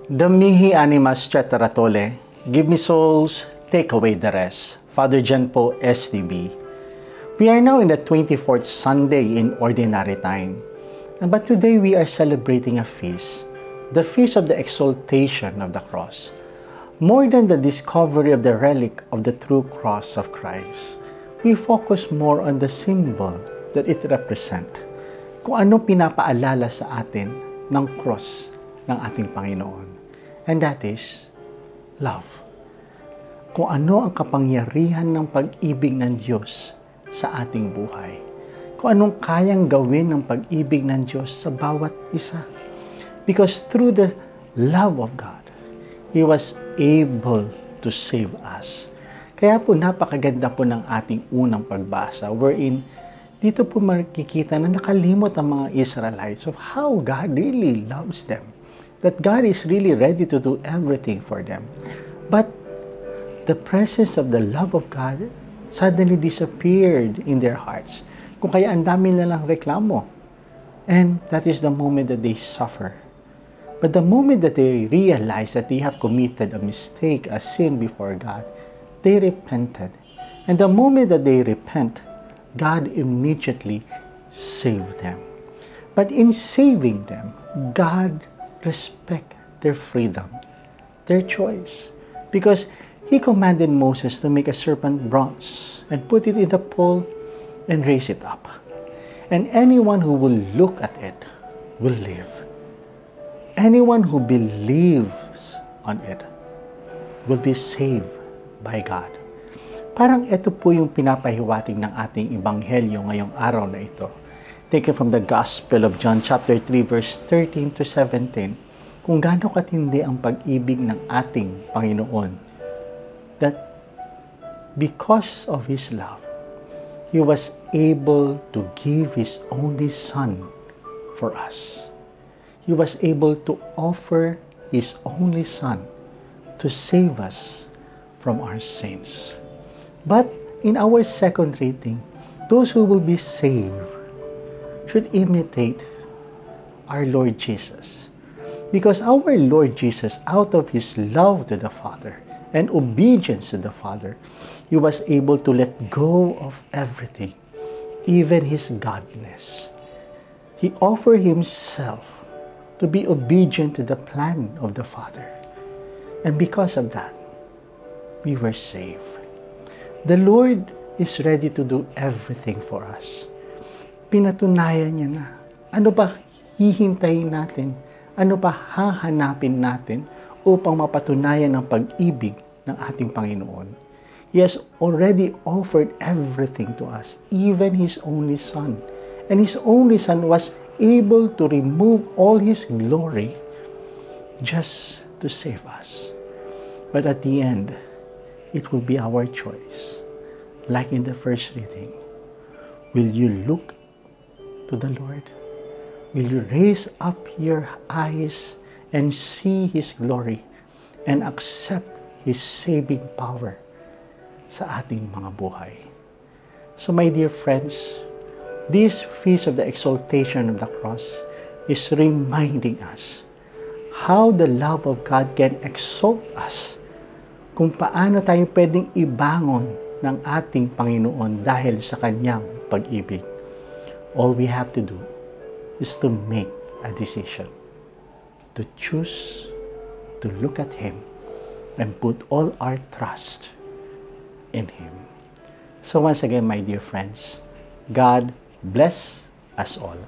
The mihi animas cetratole, give me souls, take away the rest. Father John Po, STB. We are now in the 24th Sunday in Ordinary Time. But today we are celebrating a feast, the feast of the exaltation of the cross. More than the discovery of the relic of the true cross of Christ, we focus more on the symbol that it represents. Kung ano pinapaalala sa atin ng cross ng ating Panginoon. And that is love. Kung ano ang kapangyarihan ng pag-ibig ng Diyos sa ating buhay. Kung anong kayang gawin ng pag-ibig ng Diyos sa bawat isa. Because through the love of God, He was able to save us. Kaya po napakaganda po ng ating unang pagbasa wherein dito po makikita na nakalimot ang mga Israelites of how God really loves them. That God is really ready to do everything for them. But the presence of the love of God suddenly disappeared in their hearts. Kung kaya ang dami nilang reklamo. And that is the moment that they suffer. But the moment that they realize that they have committed a mistake, a sin before God, they repented. And the moment that they repent, God immediately saved them. But in saving them, God respect their freedom, their choice. Because He commanded Moses to make a serpent bronze and put it in the pole and raise it up. And anyone who will look at it will live. Anyone who believes on it will be saved by God. Parang ito po yung pinapahiwatig ng ating Ebanghelyo ngayong araw na ito. Taken from the Gospel of John chapter 3 verse 13 to 17, kung gaano katindi ang pag-ibig ng ating Panginoon. That because of His love, He was able to give His only Son for us. He was able to offer His only Son to save us from our sins. But in our second reading, those who will be saved should imitate our Lord Jesus. Because our Lord Jesus, out of His love to the Father and obedience to the Father, He was able to let go of everything, even His godness. He offered Himself to be obedient to the plan of the Father. And because of that, we were saved. The Lord is ready to do everything for us. Pinatunayan niya na. Ano ba hihintayin natin? Ano ba hahanapin natin upang mapatunayan ang pag-ibig ng ating Panginoon? He has already offered everything to us, even His only Son. And His only Son was able to remove all His glory just to save us. But at the end, it will be our choice. Like in the first reading, will you look to the Lord? Will you raise up your eyes and see His glory and accept His saving power sa ating mga buhay? So my dear friends, this feast of the exaltation of the cross is reminding us how the love of God can exalt us, kung paano tayo pwedeng ibangon ng ating Panginoon dahil sa Kanyang pag-ibig. All we have to do is to make a decision, to choose to look at Him and put all our trust in Him. So once again, my dear friends, God bless us all.